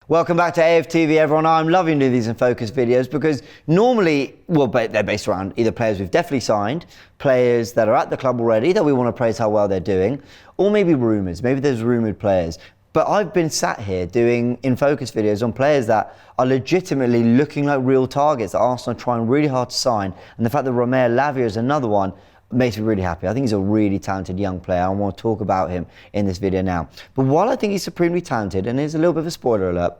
Welcome back to AFTV, everyone. I'm loving doing these in focus videos because normally, they're based around either players we've definitely signed, players that are at the club already that we want to praise how well they're doing, or maybe rumours. Maybe there's rumoured players. But I've been sat here doing in focus videos on players that are legitimately looking like real targets that Arsenal are trying really hard to sign. And the fact that Roméo Lavia is another one makes me really happy. I think he's a really talented young player. I want to talk about him in this video now. But while I think he's supremely talented, and here's a little bit of a spoiler alert,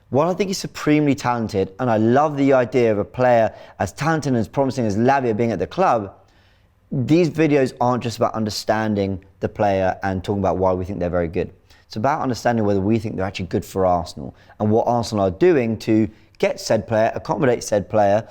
while I think he's supremely talented, and I love the idea of a player as talented and as promising as Lavia being at the club, these videos aren't just about understanding the player and talking about why we think they're very good. It's about understanding whether we think they're actually good for Arsenal and what Arsenal are doing to get said player, accommodate said player,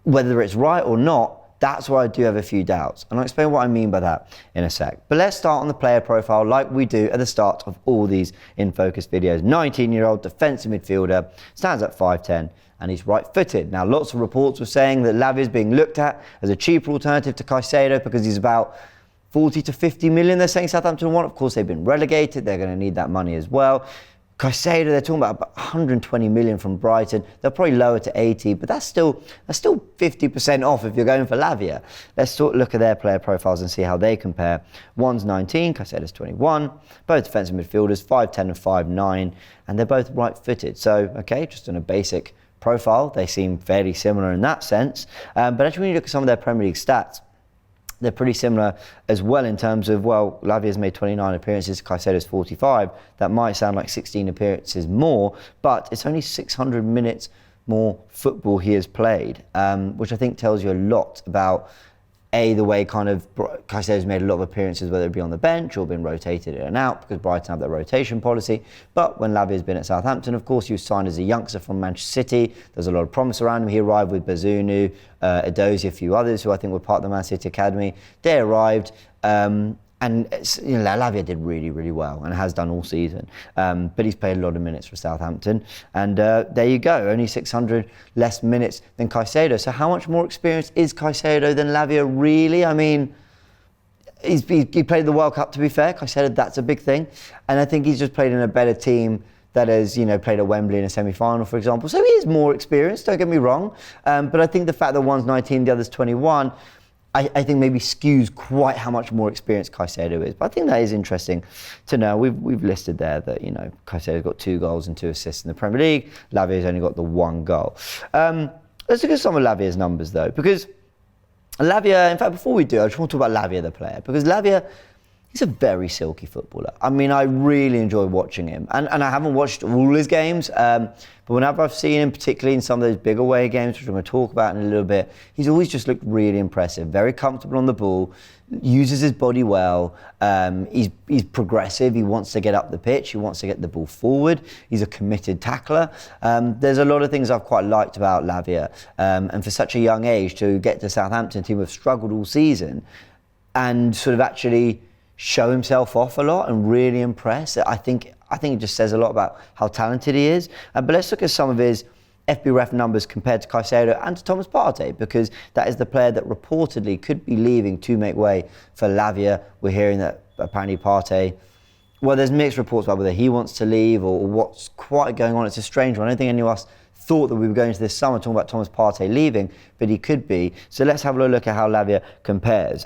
whether it's right or not. That's where I do have a few doubts, and I'll explain what I mean by that in a sec. But let's start on the player profile like we do at the start of all these in focus videos. 19-year-old defensive midfielder, stands at 5'10", and he's right-footed. Now, lots of reports were saying that Lavia is being looked at as a cheaper alternative to Caicedo because he's about 40 to 50 million. They're saying Southampton want. Of course, they've been relegated. They're going to need that money as well. Caicedo, they're talking about 120 million from Brighton. They'll probably lower to 80, but that's still 50% off if you're going for Lavia. Let's look at their player profiles and see how they compare. One's 19, Caicedo's 21. Both defensive midfielders, 5'10 and 5'9, and they're both right-footed. So, okay, just in a basic profile, they seem fairly similar in that sense. But actually, when you look at some of their Premier League stats, they're pretty similar as well in terms of, well, Lavia's made 29 appearances, Caicedo's 45. That might sound like 16 appearances more, but it's only 600 minutes more football he has played, which I think tells you a lot about, the way kind of Caicedo's made a lot of appearances, whether it be on the bench or been rotated in and out, because Brighton have their rotation policy. But when Lavia's been at Southampton, of course, he was signed as a youngster from Manchester City. There's a lot of promise around him. He arrived with Bazunu, Edozie, a few others who I think were part of the Man City Academy. They arrived, and Lavia did really, really well and has done all season. But he's played a lot of minutes for Southampton. And there you go, only 600 less minutes than Caicedo. So how much more experienced is Caicedo than Lavia really? I mean, he played the World Cup, to be fair. Caicedo, that's a big thing. And I think he's just played in a better team that has, played at Wembley in a semi-final, for example. So he is more experienced, don't get me wrong. But I think the fact that one's 19, the other's 21, I think maybe skews quite how much more experienced Caicedo is. But I think that is interesting to know. We've listed there that, Caicedo's got 2 goals and 2 assists in the Premier League. Lavia's only got the 1 goal. Let's look at some of Lavia's numbers, though, because Lavia, in fact, before we do, I just want to talk about Lavia, the player, because Lavia, he's a very silky footballer. I mean, I really enjoy watching him. And I haven't watched all his games, but whenever I've seen him, particularly in some of those big away games, which I'm going to talk about in a little bit, he's always just looked really impressive, very comfortable on the ball, uses his body well, he's progressive, he wants to get up the pitch, he wants to get the ball forward, he's a committed tackler. There's a lot of things I've quite liked about Lavia, and for such a young age to get to Southampton, team have struggled all season, and sort of actually show himself off a lot and really impress. I think it just says a lot about how talented he is. But let's look at some of his FBref numbers compared to Caicedo and to Thomas Partey, because that is the player that reportedly could be leaving to make way for Lavia. We're hearing that apparently Partey, well, there's mixed reports about whether he wants to leave or what's quite going on. It's a strange one. I don't think any of us thought that we were going to this summer talking about Thomas Partey leaving, but he could be. So let's have a look at how Lavia compares.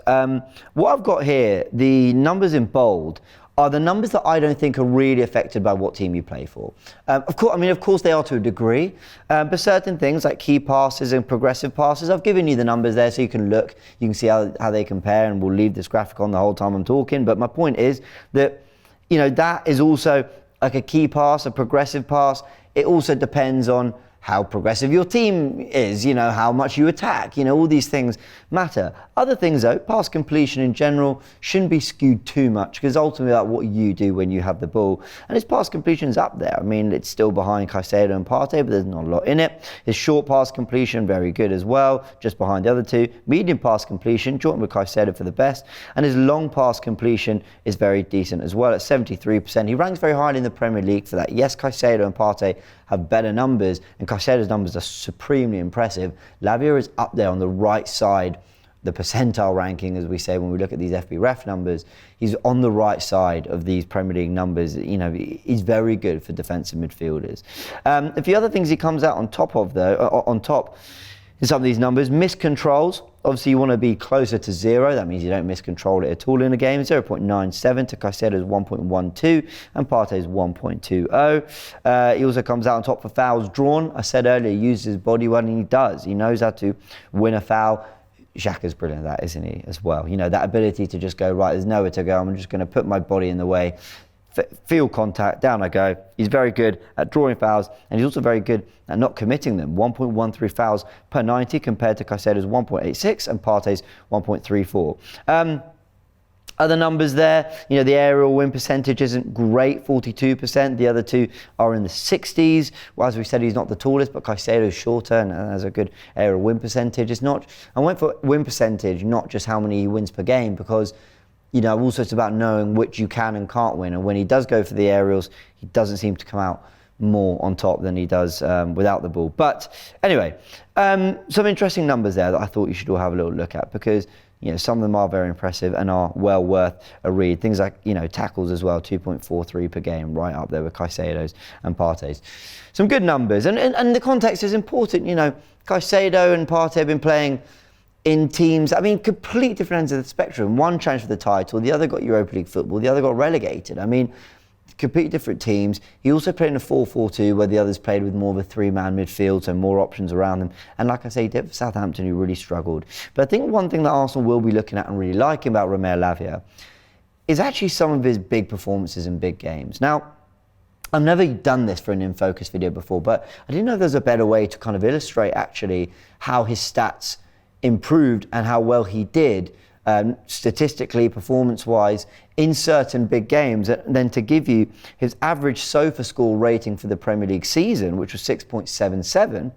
What I've got here, the numbers in bold, are the numbers that I don't think are really affected by what team you play for. Of course they are to a degree, but certain things like key passes and progressive passes, I've given you the numbers there so you can look, you can see how they compare, and we'll leave this graphic on the whole time I'm talking. But my point is that, that is also like a key pass, a progressive pass. It also depends on how progressive your team is, how much you attack, all these things matter. Other things though, pass completion in general shouldn't be skewed too much, because ultimately that's what you do when you have the ball. And his pass completion's up there. I mean, it's still behind Caicedo and Partey, but there's not a lot in it. His short pass completion, very good as well, just behind the other two. Medium pass completion, joint with Caicedo for the best. And his long pass completion is very decent as well at 73%. He ranks very high in the Premier League for that. Yes, Caicedo and Partey have better numbers, and Caicedo's numbers are supremely impressive. Lavia is up there on the right side the percentile ranking, as we say when we look at these FBref numbers, he's on the right side of these Premier League numbers. You know, he's very good for defensive midfielders. A few other things he comes out on top of, though, on top in some of these numbers, missed controls. Obviously, you want to be closer to 0. That means you don't miscontrol it at all in a game. 0.97 to Caicedo's 1.12 and Partey's 1.20. He also comes out on top for fouls drawn. I said earlier, he uses his body well, and he does. He knows how to win a foul. Xhaka's brilliant at that, isn't he, as well? You know, that ability to just go, right, there's nowhere to go. I'm just going to put my body in the way. Feel contact, down I go. He's very good at drawing fouls, and he's also very good at not committing them. 1.13 fouls per 90 compared to Caicedo's 1.86 and Partey's 1.34. Other numbers there, you know, the aerial win percentage isn't great, 42%. The other two are in the 60s. Well, as we said, he's not the tallest, but Caicedo's shorter and has a good aerial win percentage. It's not, I went for win percentage, not just how many he wins per game, because you know, also it's about knowing which you can and can't win. And when he does go for the aerials, he doesn't seem to come out more on top than he does without the ball. But anyway, some interesting numbers there that I thought you should all have a little look at, because you know, some of them are very impressive and are well worth a read. Things like, you know, tackles as well, 2.43 per game, right up there with Caicedo's and Partey's. Some good numbers. And the context is important. You know, Caicedo and Partey have been playing in teams, I mean, complete different ends of the spectrum. One challenged for the title, the other got Europa League football, the other got relegated. I mean, completely different teams. He also played in a 4-4-2 where the others played with more of a 3-man midfield, so more options around them. And like I say, he did for Southampton, who really struggled. But I think one thing that Arsenal will be looking at and really liking about Roméo Lavia is actually some of his big performances in big games. Now, I've never done this for an In Focus video before, but I didn't know there's a better way to kind of illustrate actually how his stats improved and how well he did statistically, performance-wise, in certain big games, and then to give you his average SofaScore rating for the Premier League season, which was 6.77,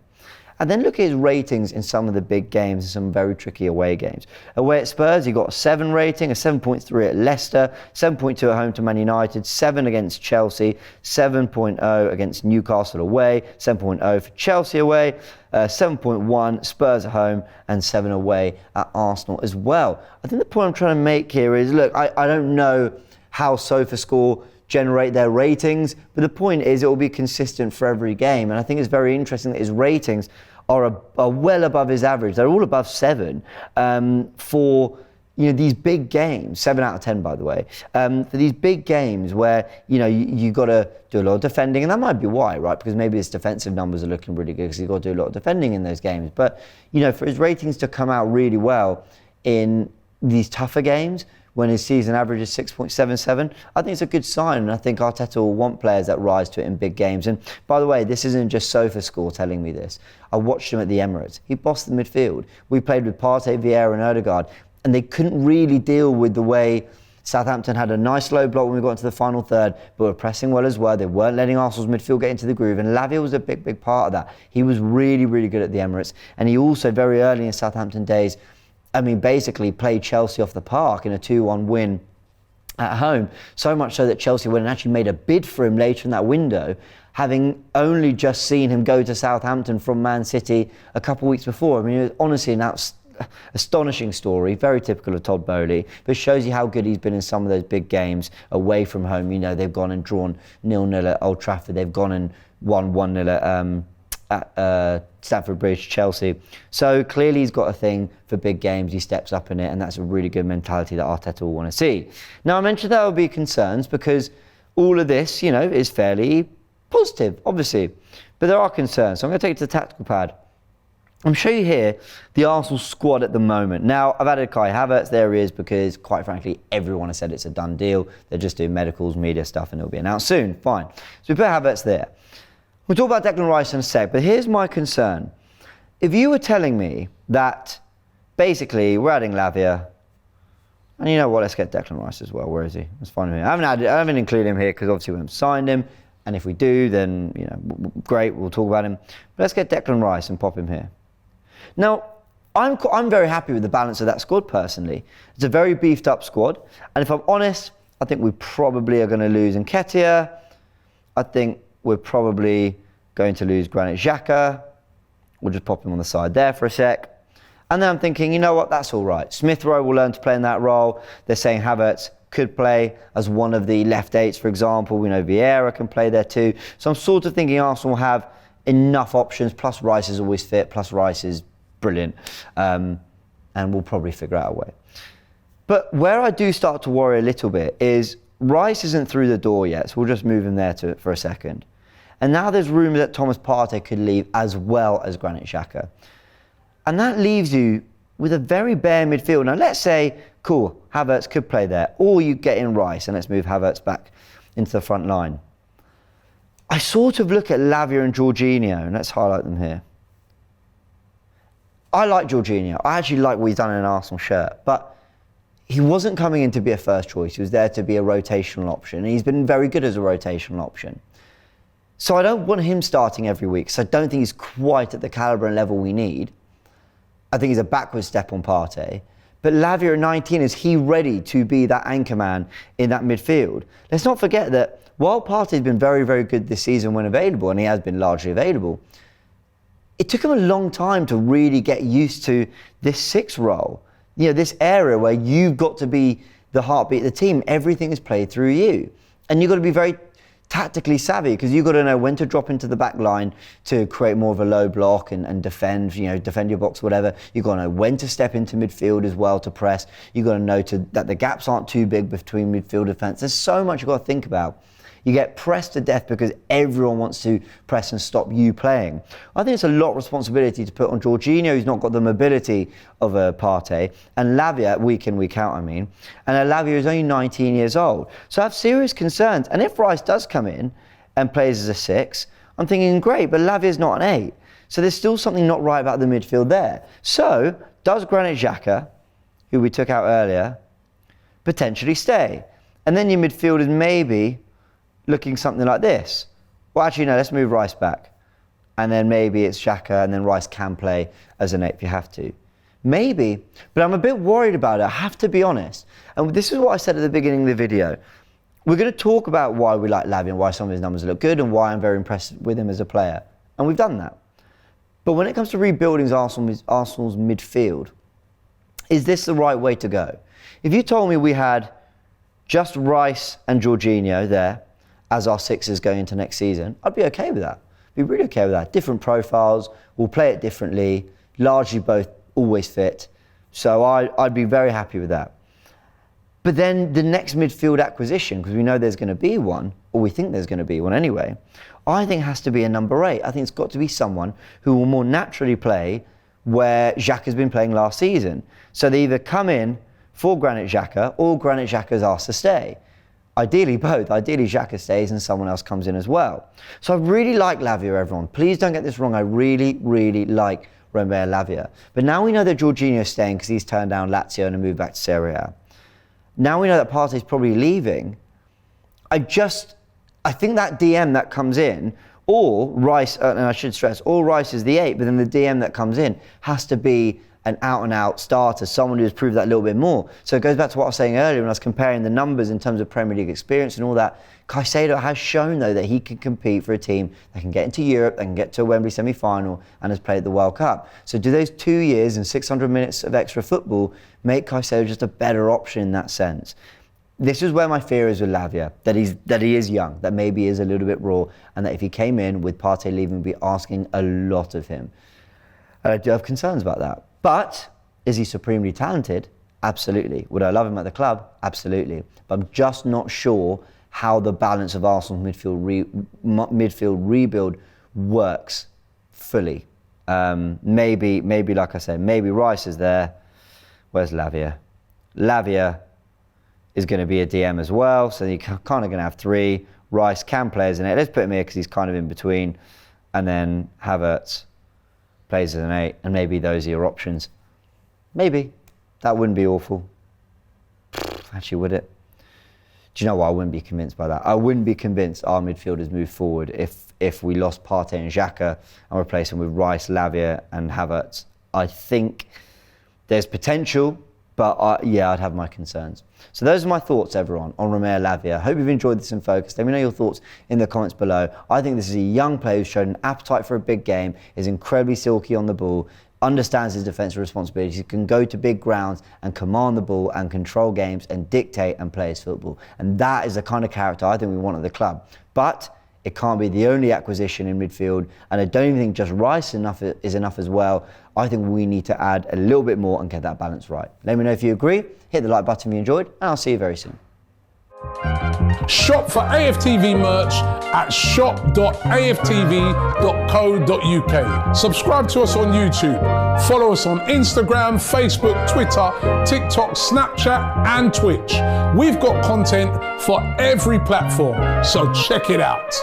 and then look at his ratings in some of the big games and some very tricky away games. Away at Spurs, he got a 7 rating, a 7.3 at Leicester, 7.2 at home to Man United, 7 against Chelsea, 7.0 against Newcastle away, 7.0 for Chelsea away, 7.1 Spurs at home, and 7 away at Arsenal as well. I think the point I'm trying to make here is, look, I don't know how SofaScore generate their ratings, but the point is it will be consistent for every game. And I think it's very interesting that his ratings are well above his average. They're all above 7 for, you know, these big games. 7 out of 10, by the way, for these big games where, you know, you got to do a lot of defending, and that might be why, right? Because maybe his defensive numbers are looking really good because he's got to do a lot of defending in those games. But you know, for his ratings to come out really well in these tougher games, when his season average is 6.77, I think it's a good sign, and I think Arteta will want players that rise to it in big games. And by the way, this isn't just SofaScore telling me this. I watched him at the Emirates. He bossed the midfield. We played with Partey, Vieira and Odegaard, and they couldn't really deal with the way Southampton had a nice low block when we got into the final third, but were pressing well as well. They weren't letting Arsenal's midfield get into the groove, and Lavia was a big part of that. He was really, really good at the Emirates, and he also, very early in Southampton days, I mean, basically played Chelsea off the park in a 2-1 win at home. So much so that Chelsea went and actually made a bid for him later in that window, having only just seen him go to Southampton from Man City a couple of weeks before. I mean, it was honestly an astonishing story, very typical of Todd Bowley, but it shows you how good he's been in some of those big games away from home. You know, they've gone and drawn 0-0 at Old Trafford. They've gone and won 1-0 at Stamford Bridge, Chelsea. So clearly he's got a thing for big games. He steps up in it, and that's a really good mentality that Arteta will want to see. Now, I mentioned there will be concerns because all of this, you know, is fairly positive, obviously, but there are concerns. So I'm going to take it to the tactical pad. I'm going to show you here the Arsenal squad at the moment. Now, I've added Kai Havertz. There he is, because quite frankly, everyone has said it's a done deal. They're just doing medicals, media stuff, and it'll be announced soon. Fine. So we put Havertz there. We'll talk about Declan Rice in a sec, but here's my concern. If you were telling me that basically we're adding Lavia, and you know what, let's get Declan Rice as well. Where is he? Let's find him here. I haven't included him here because obviously we haven't signed him, and if we do, then, you know, great, we'll talk about him. But let's get Declan Rice and pop him here. Now, I'm very happy with the balance of that squad personally. It's a very beefed up squad, and if I'm honest, I think we probably are going to lose Nketiah. I think we're probably going to lose Granit Xhaka. We'll just pop him on the side there for a sec. And then I'm thinking, you know what, that's all right. Smith Rowe will learn to play in that role. They're saying Havertz could play as one of the left eights, for example. We know Vieira can play there too. So I'm sort of thinking Arsenal will have enough options, plus Rice is always fit, plus Rice is brilliant. And we'll probably figure out a way. But where I do start to worry a little bit is Rice isn't through the door yet, so we'll just move him there for a second. And now there's rumours that Thomas Partey could leave as well as Granit Xhaka. And that leaves you with a very bare midfield. Now let's say, cool, Havertz could play there, or you get in Rice, and let's move Havertz back into the front line. I sort of look at Lavia and Jorginho, and let's highlight them here. I like Jorginho. I actually like what he's done in an Arsenal shirt, but he wasn't coming in to be a first choice. He was there to be a rotational option, and he's been very good as a rotational option. So I don't want him starting every week, so I don't think he's quite at the calibre and level we need. I think he's a backward step on Partey. But Lavia at 19, is he ready to be that anchor man in that midfield? Let's not forget that while Partey's been very, very good this season when available, and he has been largely available, it took him a long time to really get used to this 6 role. You know, this area where you've got to be the heartbeat of the team. Everything is played through you. And you've got to be very tactically savvy, because you've got to know when to drop into the back line to create more of a low block and defend, you know, defend your box, whatever. You've got to know when to step into midfield as well to press. You've got to know that the gaps aren't too big between midfield and defence. There's so much you've got to think about. You get pressed to death because everyone wants to press and stop you playing. I think it's a lot of responsibility to put on Jorginho, who's not got the mobility of a Partey, and Lavia, week in, week out, I mean. And Lavia is only 19 years old. So I have serious concerns. And if Rice does come in and plays as a 6, I'm thinking, great, but Lavia's not an 8. So there's still something not right about the midfield there. So does Granit Xhaka, who we took out earlier, potentially stay? And then your midfield is maybe looking something like this. Well, actually, no, let's move Rice back. And then maybe it's Xhaka, and then Rice can play as an 8 if you have to. Maybe, but I'm a bit worried about it, I have to be honest. And this is what I said at the beginning of the video. We're going to talk about why we like Lavia and why some of his numbers look good and why I'm very impressed with him as a player. And we've done that. But when it comes to rebuilding Arsenal's midfield, is this the right way to go? If you told me we had just Rice and Jorginho there as our 6s going into next season, I'd be okay with that. Be really okay with that. Different profiles, we'll play it differently, largely both always fit. So I'd be very happy with that. But then the next midfield acquisition, because we know there's going to be one, or we think there's going to be one anyway, I think has to be a number 8. I think it's got to be someone who will more naturally play where Xhaka has been playing last season. So they either come in for Granit Xhaka, or Granit Xhaka's asked to stay. Ideally both. Ideally Xhaka stays and someone else comes in as well. So I really like Lavia, everyone. Please don't get this wrong. I really, really like Roméo Lavia. But now we know that Jorginho's staying because he's turned down Lazio and moved back to Serie A. Now we know that Partey's probably leaving. I think that DM that comes in, or Rice, and I should stress, or Rice is the 8, but then the DM that comes in has to be an out-and-out starter, someone who's proved that a little bit more. So it goes back to what I was saying earlier when I was comparing the numbers in terms of Premier League experience and all that. Caicedo has shown, though, that he can compete for a team that can get into Europe, that can get to a Wembley semi-final, and has played the World Cup. So do those 2 years and 600 minutes of extra football make Caicedo just a better option in that sense? This is where my fear is with Lavia, that he is young, that maybe he is a little bit raw, and that if he came in with Partey leaving, we'd be asking a lot of him. And I do have concerns about that. But is he supremely talented? Absolutely. Would I love him at the club? Absolutely. But I'm just not sure how the balance of Arsenal's midfield rebuild works fully. Maybe, like I said, maybe Rice is there. Where's Lavia? Lavia is going to be a DM as well, so you're kind of going to have 3. Rice can play as an 8. Let's put him here because he's kind of in between. And then Havertz plays as an 8, and maybe those are your options. Maybe. That wouldn't be awful. Actually, would it? Do you know what? I wouldn't be convinced by that. I wouldn't be convinced our midfielders move forward if we lost Partey and Xhaka and replaced them with Rice, Lavia and Havertz. I think there's potential, but yeah, I'd have my concerns. So those are my thoughts, everyone, on Roméo Lavia. Hope you've enjoyed this in focus. Let me know your thoughts in the comments below. I think this is a young player who's shown an appetite for a big game, is incredibly silky on the ball, understands his defensive responsibilities, can go to big grounds and command the ball and control games and dictate and play his football. And that is the kind of character I think we want at the club. But it can't be the only acquisition in midfield, and I don't even think just Rice is enough as well. I think we need to add a little bit more and get that balance right. Let me know if you agree, hit the like button if you enjoyed, and I'll see you very soon. Shop for AFTV merch at shop.aftv.co.uk. Subscribe to us on YouTube. Follow us on Instagram, Facebook, Twitter, TikTok, Snapchat and Twitch. We've got content for every platform, so check it out.